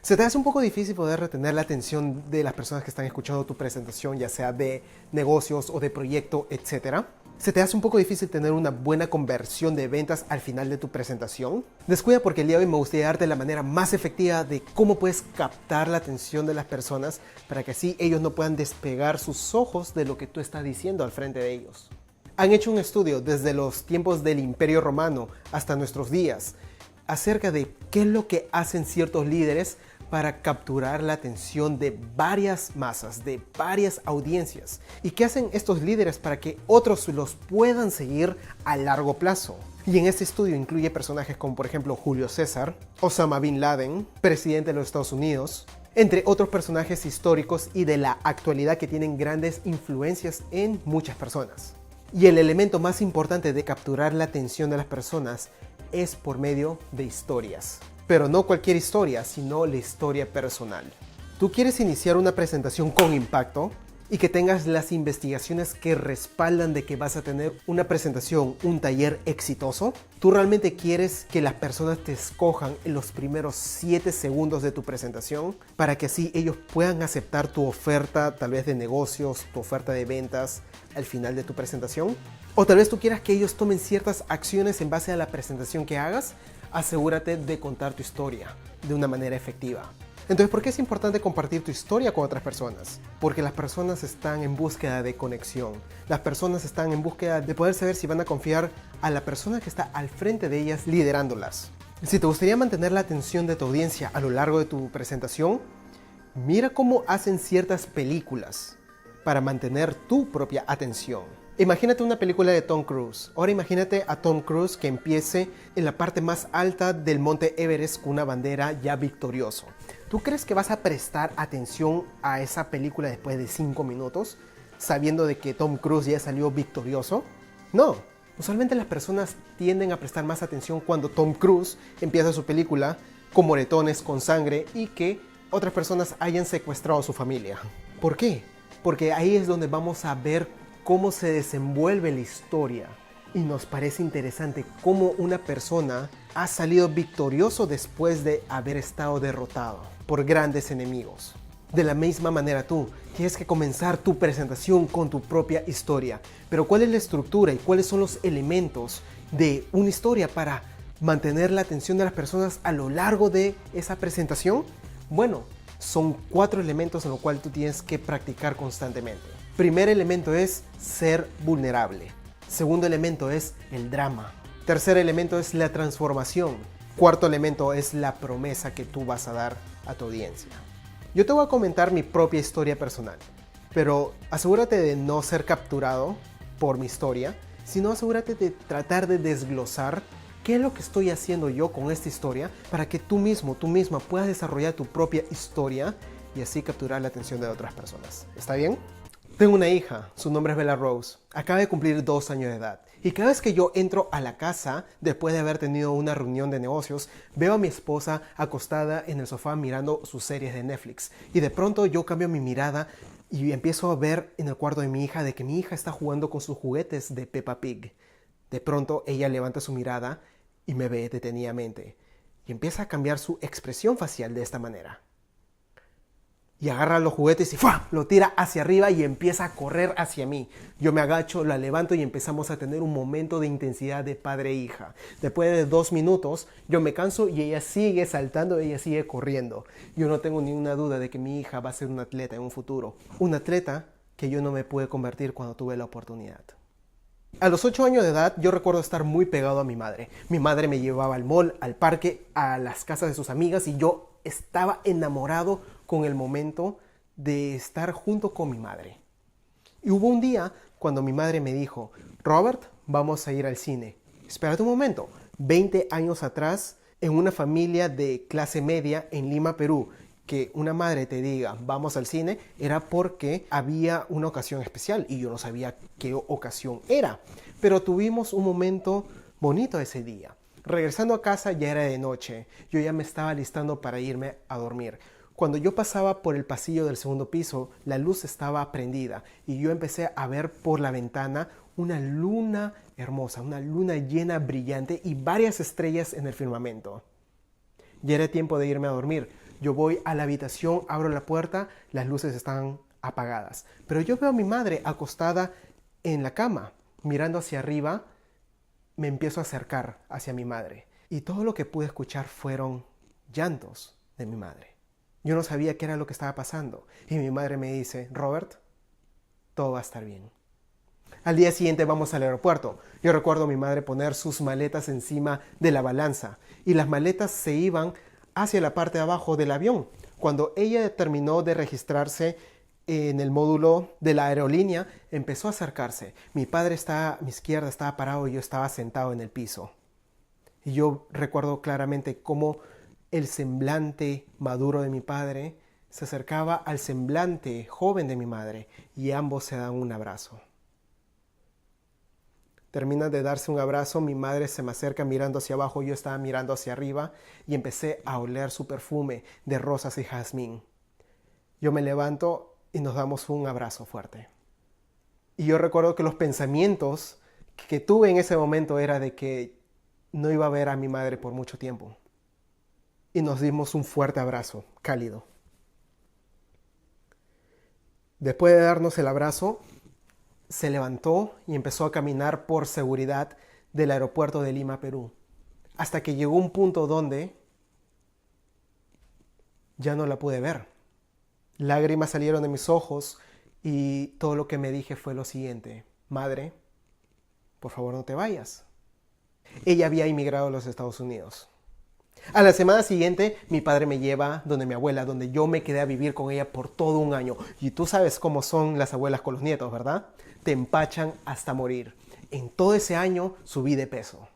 ¿Se te hace un poco difícil poder retener la atención de las personas que están escuchando tu presentación, ya sea de negocios o de proyecto, etcétera? ¿Se te hace un poco difícil tener una buena conversión de ventas al final de tu presentación? Descuida, porque el día de hoy me gustaría darte la manera más efectiva de cómo puedes captar la atención de las personas para que así ellos no puedan despegar sus ojos de lo que tú estás diciendo al frente de ellos. Han hecho un estudio desde los tiempos del Imperio Romano hasta nuestros días acerca de qué es lo que hacen ciertos líderes para capturar la atención de varias masas, de varias audiencias. ¿Y qué hacen estos líderes para que otros los puedan seguir a largo plazo? Y en este estudio incluye personajes como por ejemplo Julio César, Osama Bin Laden, presidente de los Estados Unidos, entre otros personajes históricos y de la actualidad que tienen grandes influencias en muchas personas. Y el elemento más importante de capturar la atención de las personas es por medio de historias. Pero no cualquier historia, sino la historia personal. ¿Tú quieres iniciar una presentación con impacto y que tengas las investigaciones que respaldan de que vas a tener una presentación, un taller exitoso? ¿Tú realmente quieres que las personas te escojan en los primeros 7 segundos de tu presentación para que así ellos puedan aceptar tu oferta, tal vez de negocios, tu oferta de ventas al final de tu presentación? O tal vez tú quieras que ellos tomen ciertas acciones en base a la presentación que hagas. Asegúrate de contar tu historia de una manera efectiva. Entonces, ¿por qué es importante compartir tu historia con otras personas? Porque las personas están en búsqueda de conexión. Las personas están en búsqueda de poder saber si van a confiar a la persona que está al frente de ellas liderándolas. Si te gustaría mantener la atención de tu audiencia a lo largo de tu presentación, mira cómo hacen ciertas películas para mantener tu propia atención. Imagínate una película de Tom Cruise. Ahora imagínate a Tom Cruise que empiece en la parte más alta del monte Everest con una bandera ya victorioso. ¿Tú crees que vas a prestar atención a esa película después de 5 minutos, sabiendo de que Tom Cruise ya salió victorioso? No. Usualmente las personas tienden a prestar más atención cuando Tom Cruise empieza su película con moretones, con sangre y que otras personas hayan secuestrado a su familia. ¿Por qué? Porque ahí es donde vamos a ver cómo se desenvuelve la historia. Y nos parece interesante cómo una persona ha salido victorioso después de haber estado derrotado por grandes enemigos. De la misma manera tú tienes que comenzar tu presentación con tu propia historia. Pero ¿cuál es la estructura y cuáles son los elementos de una historia para mantener la atención de las personas a lo largo de esa presentación? Bueno, son 4 elementos en los cuales tú tienes que practicar constantemente. Primer elemento es ser vulnerable. Segundo elemento es el drama. Tercer elemento es la transformación. Cuarto elemento es la promesa que tú vas a dar a tu audiencia. Yo te voy a comentar mi propia historia personal, pero asegúrate de no ser capturado por mi historia, sino asegúrate de tratar de desglosar qué es lo que estoy haciendo yo con esta historia para que tú misma puedas desarrollar tu propia historia y así capturar la atención de otras personas. ¿Está bien? Tengo una hija, su nombre es Bella Rose, acaba de cumplir 2 años de edad y cada vez que yo entro a la casa después de haber tenido una reunión de negocios, veo a mi esposa acostada en el sofá mirando sus series de Netflix y de pronto yo cambio mi mirada y empiezo a ver en el cuarto de mi hija de que mi hija está jugando con sus juguetes de Peppa Pig. De pronto ella levanta su mirada y me ve detenidamente y empieza a cambiar su expresión facial de esta manera. Y agarra los juguetes y ¡fua!, lo tira hacia arriba y empieza a correr hacia mí. Yo me agacho, la levanto y empezamos a tener un momento de intensidad de padre e hija. Después de 2 minutos, yo me canso y ella sigue saltando, ella sigue corriendo. Yo no tengo ninguna duda de que mi hija va a ser una atleta en un futuro. Un atleta que yo no me pude convertir cuando tuve la oportunidad. A los 8 años de edad, yo recuerdo estar muy pegado a mi madre. Mi madre me llevaba al mall, al parque, a las casas de sus amigas y yo estaba enamorado con el momento de estar junto con mi madre. Y hubo un día cuando mi madre me dijo, Robert, vamos a ir al cine. Espérate un momento, 20 años atrás, en una familia de clase media en Lima, Perú, que una madre te diga, vamos al cine, era porque había una ocasión especial y yo no sabía qué ocasión era. Pero tuvimos un momento bonito ese día. Regresando a casa ya era de noche, yo ya me estaba alistando para irme a dormir. Cuando yo pasaba por el pasillo del segundo piso, la luz estaba prendida y yo empecé a ver por la ventana una luna hermosa, una luna llena, brillante y varias estrellas en el firmamento. Ya era tiempo de irme a dormir. Yo voy a la habitación, abro la puerta, las luces están apagadas. Pero yo veo a mi madre acostada en la cama, mirando hacia arriba. Me empiezo a acercar hacia mi madre. Y todo lo que pude escuchar fueron llantos de mi madre. Yo no sabía qué era lo que estaba pasando. Y mi madre me dice, Robert, todo va a estar bien. Al día siguiente vamos al aeropuerto. Yo recuerdo a mi madre poner sus maletas encima de la balanza. Y las maletas se iban hacia la parte de abajo del avión. Cuando ella terminó de registrarse en el módulo de la aerolínea, empezó a acercarse. Mi padre estaba a mi izquierda, estaba parado y yo estaba sentado en el piso. Y yo recuerdo claramente cómo el semblante maduro de mi padre se acercaba al semblante joven de mi madre y ambos se dan un abrazo. Terminan de darse un abrazo, mi madre se me acerca mirando hacia abajo, yo estaba mirando hacia arriba y empecé a oler su perfume de rosas y jazmín. Yo me levanto y nos damos un abrazo fuerte. Y yo recuerdo que los pensamientos que tuve en ese momento era de que no iba a ver a mi madre por mucho tiempo. Y nos dimos un fuerte abrazo, cálido. Después de darnos el abrazo, se levantó y empezó a caminar por seguridad del aeropuerto de Lima, Perú, hasta que llegó un punto donde ya no la pude ver. Lágrimas salieron de mis ojos y todo lo que me dije fue lo siguiente: madre, por favor no te vayas. Ella había emigrado a los Estados Unidos. A la semana siguiente, mi padre me lleva donde mi abuela, donde yo me quedé a vivir con ella por todo un año. Y tú sabes cómo son las abuelas con los nietos, ¿verdad? Te empachan hasta morir. En todo ese año subí de peso.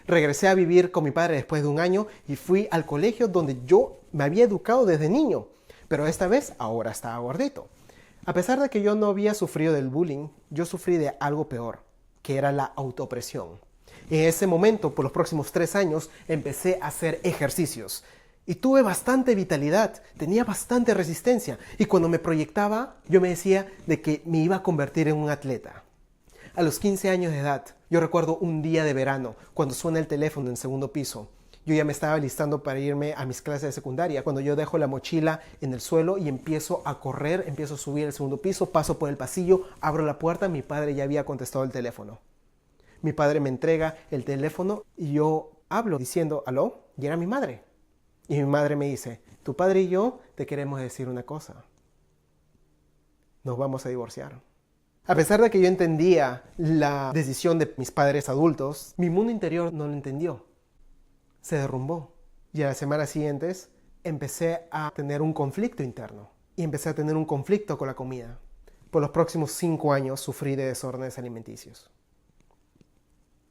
Regresé a vivir con mi padre después de un año y fui al colegio donde yo me había educado desde niño. Pero esta vez, ahora estaba gordito. A pesar de que yo no había sufrido del bullying, yo sufrí de algo peor, que era la autopresión. En ese momento, por los próximos 3 años, empecé a hacer ejercicios. Y tuve bastante vitalidad, tenía bastante resistencia. Y cuando me proyectaba, yo me decía de que me iba a convertir en un atleta. A los 15 años de edad, yo recuerdo un día de verano, cuando suena el teléfono en el segundo piso. Yo ya me estaba alistando para irme a mis clases de secundaria, cuando yo dejo la mochila en el suelo y empiezo a correr, empiezo a subir al segundo piso, paso por el pasillo, abro la puerta, mi padre ya había contestado el teléfono. Mi padre me entrega el teléfono y yo hablo diciendo, ¿aló? Y era mi madre. Y mi madre me dice, tu padre y yo te queremos decir una cosa. Nos vamos a divorciar. A pesar de que yo entendía la decisión de mis padres adultos, mi mundo interior no lo entendió. Se derrumbó. Y a las semanas siguientes empecé a tener un conflicto interno. Y empecé a tener un conflicto con la comida. Por los próximos 5 años sufrí de desórdenes alimenticios.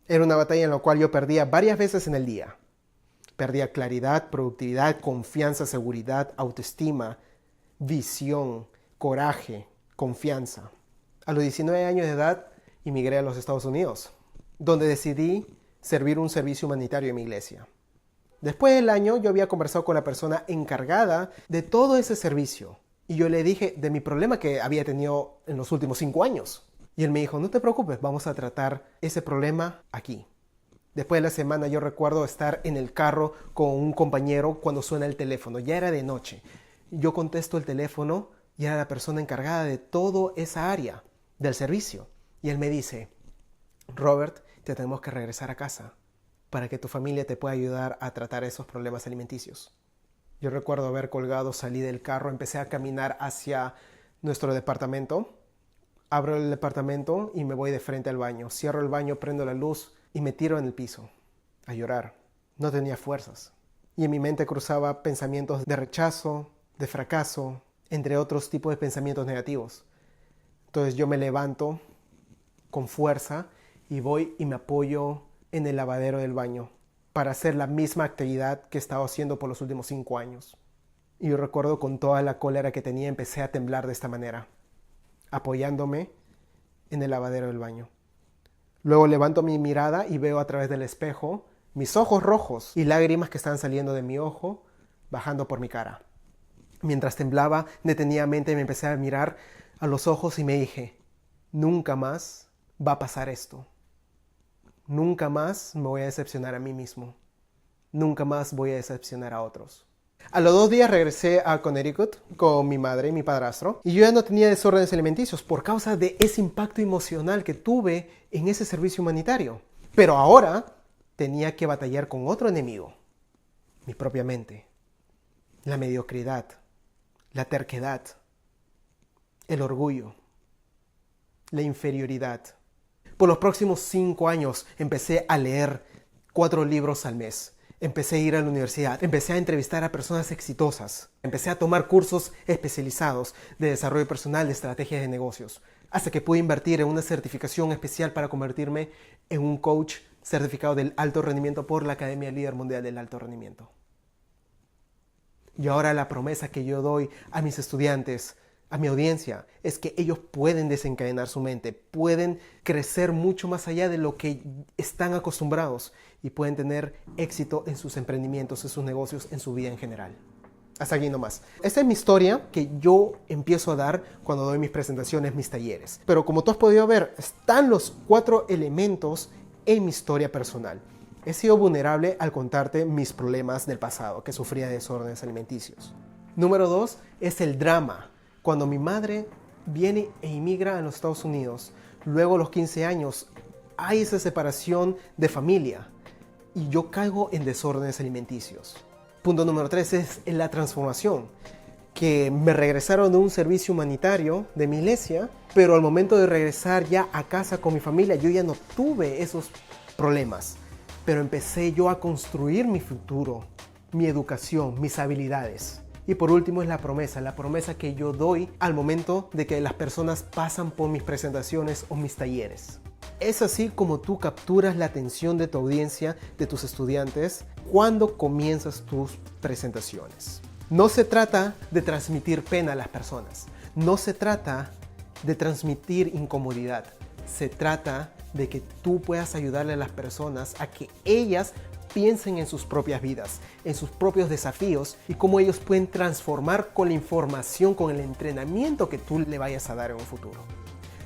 Era una batalla en la cual yo perdía varias veces en el día. Perdía claridad, productividad, confianza, seguridad, autoestima, visión, coraje, confianza. A los 19 años de edad, emigré a los Estados Unidos, donde decidí servir un servicio humanitario en mi iglesia. Después del año, yo había conversado con la persona encargada de todo ese servicio. Y yo le dije de mi problema que había tenido en los últimos 5 años. Y él me dijo, no te preocupes, vamos a tratar ese problema aquí. Después de la semana yo recuerdo estar en el carro con un compañero cuando suena el teléfono. Ya era de noche. Yo contesto el teléfono y era la persona encargada de toda esa área del servicio. Y él me dice, Robert, te tenemos que regresar a casa para que tu familia te pueda ayudar a tratar esos problemas alimenticios. Yo recuerdo haber colgado, salí del carro, empecé a caminar hacia nuestro departamento. Abro el departamento y me voy de frente al baño. Cierro el baño, prendo la luz y me tiro en el piso a llorar. No tenía fuerzas. Y en mi mente cruzaba pensamientos de rechazo, de fracaso, entre otros tipos de pensamientos negativos. Entonces yo me levanto con fuerza y voy y me apoyo en el lavadero del baño para hacer la misma actividad que he estado haciendo por los últimos 5 años. Y yo recuerdo con toda la cólera que tenía empecé a temblar de esta manera, apoyándome en el lavadero del baño. Luego levanto mi mirada y veo a través del espejo mis ojos rojos y lágrimas que están saliendo de mi ojo, bajando por mi cara. Mientras temblaba, detenidamente me empecé a mirar a los ojos y me dije, nunca más va a pasar esto. Nunca más me voy a decepcionar a mí mismo. Nunca más voy a decepcionar a otros. A los 2 días regresé a Connecticut con mi madre y mi padrastro y yo ya no tenía desórdenes alimenticios por causa de ese impacto emocional que tuve en ese servicio humanitario. Pero ahora tenía que batallar con otro enemigo, mi propia mente, la mediocridad, la terquedad, el orgullo, la inferioridad. Por los próximos 5 años empecé a leer 4 libros al mes. Empecé a ir a la universidad, empecé a entrevistar a personas exitosas, empecé a tomar cursos especializados de desarrollo personal, de estrategias de negocios, hasta que pude invertir en una certificación especial para convertirme en un coach certificado del alto rendimiento por la Academia Líder Mundial del Alto Rendimiento. Y ahora la promesa que yo doy a mis estudiantes, a mi audiencia, es que ellos pueden desencadenar su mente, pueden crecer mucho más allá de lo que están acostumbrados y pueden tener éxito en sus emprendimientos, en sus negocios, en su vida en general. Hasta aquí nomás. Esta es mi historia que yo empiezo a dar cuando doy mis presentaciones, mis talleres. Pero como tú has podido ver, están los 4 elementos en mi historia personal. He sido vulnerable al contarte mis problemas del pasado, que sufría de desórdenes alimenticios. Número 2 es el drama. Cuando mi madre viene e inmigra a los Estados Unidos, luego a los 15 años, hay esa separación de familia y yo caigo en desórdenes alimenticios. Punto número 3 es la transformación, que me regresaron de un servicio humanitario de mi iglesia, pero al momento de regresar ya a casa con mi familia, yo ya no tuve esos problemas, pero empecé yo a construir mi futuro, mi educación, mis habilidades. Y por último es la promesa que yo doy al momento de que las personas pasan por mis presentaciones o mis talleres. Es así como tú capturas la atención de tu audiencia, de tus estudiantes, cuando comienzas tus presentaciones. No se trata de transmitir pena a las personas, no se trata de transmitir incomodidad, se trata de que tú puedas ayudarle a las personas a que ellas piensen en sus propias vidas, en sus propios desafíos y cómo ellos pueden transformar con la información, con el entrenamiento que tú le vayas a dar en un futuro.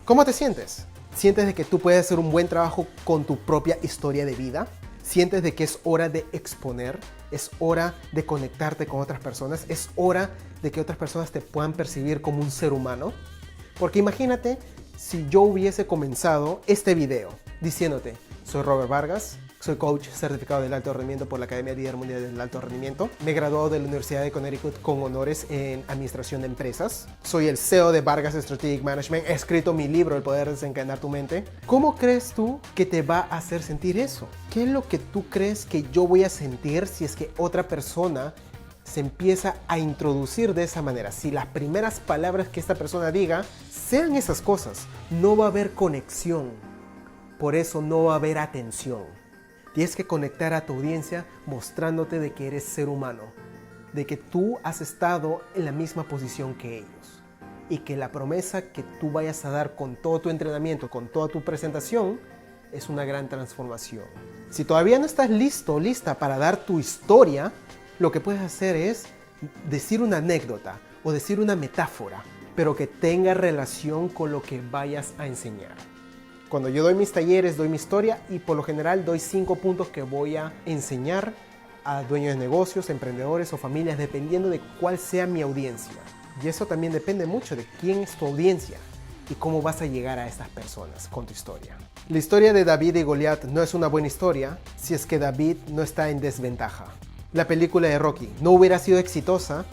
¿Cómo te sientes? ¿Sientes de que tú puedes hacer un buen trabajo con tu propia historia de vida? ¿Sientes de que es hora de exponer? ¿Es hora de conectarte con otras personas? ¿Es hora de que otras personas te puedan percibir como un ser humano? Porque imagínate si yo hubiese comenzado este video diciéndote: soy Robert Vargas, soy coach certificado del alto rendimiento por la Academia Líder Mundial del Alto Rendimiento. Me graduado de la Universidad de Connecticut con honores en Administración de Empresas. Soy el CEO de Vargas Strategic Management. He escrito mi libro, El Poder de Desencadenar tu Mente. ¿Cómo crees tú que te va a hacer sentir eso? ¿Qué es lo que tú crees que yo voy a sentir si es que otra persona se empieza a introducir de esa manera? Si las primeras palabras que esta persona diga sean esas cosas, no va a haber conexión. Por eso no va a haber atención. Tienes que conectar a tu audiencia mostrándote de que eres ser humano, de que tú has estado en la misma posición que ellos y que la promesa que tú vayas a dar con todo tu entrenamiento, con toda tu presentación, es una gran transformación. Si todavía no estás listo, lista para dar tu historia, lo que puedes hacer es decir una anécdota o decir una metáfora, pero que tenga relación con lo que vayas a enseñar. Cuando yo doy mis talleres, doy mi historia y por lo general doy 5 puntos que voy a enseñar a dueños de negocios, emprendedores o familias, dependiendo de cuál sea mi audiencia. Y eso también depende mucho de quién es tu audiencia y cómo vas a llegar a estas personas con tu historia. La historia de David y Goliat no es una buena historia si es que David no está en desventaja. La película de Rocky no hubiera sido exitosa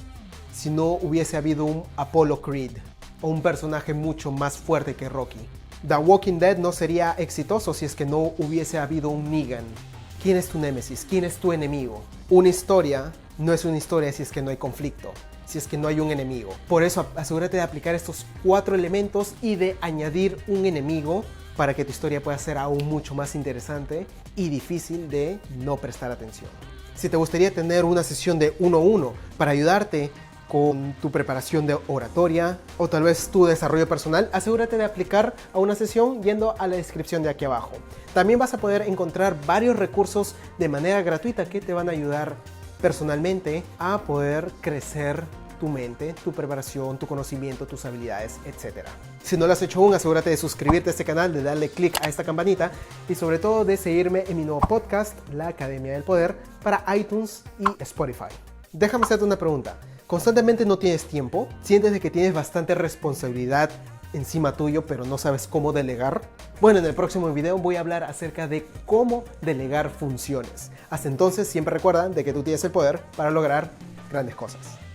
si no hubiese habido un Apollo Creed o un personaje mucho más fuerte que Rocky. The Walking Dead no sería exitoso si es que no hubiese habido un Negan. ¿Quién es tu némesis? ¿Quién es tu enemigo? Una historia no es una historia si es que no hay conflicto, si es que no hay un enemigo. Por eso asegúrate de aplicar estos 4 elementos y de añadir un enemigo para que tu historia pueda ser aún mucho más interesante y difícil de no prestar atención. Si te gustaría tener una sesión de 1-1 para ayudarte con tu preparación de oratoria o tal vez tu desarrollo personal, asegúrate de aplicar a una sesión yendo a la descripción de aquí abajo. También vas a poder encontrar varios recursos de manera gratuita que te van a ayudar personalmente a poder crecer tu mente, tu preparación, tu conocimiento, tus habilidades, etc. Si no lo has hecho aún, asegúrate de suscribirte a este canal, de darle click a esta campanita y sobre todo de seguirme en mi nuevo podcast, La Academia del Poder, para iTunes y Spotify. Déjame hacerte una pregunta. ¿Constantemente no tienes tiempo? ¿Sientes de que tienes bastante responsabilidad encima tuyo, pero no sabes cómo delegar? Bueno, en el próximo video voy a hablar acerca de cómo delegar funciones. Hasta entonces, siempre recuerda de que tú tienes el poder para lograr grandes cosas.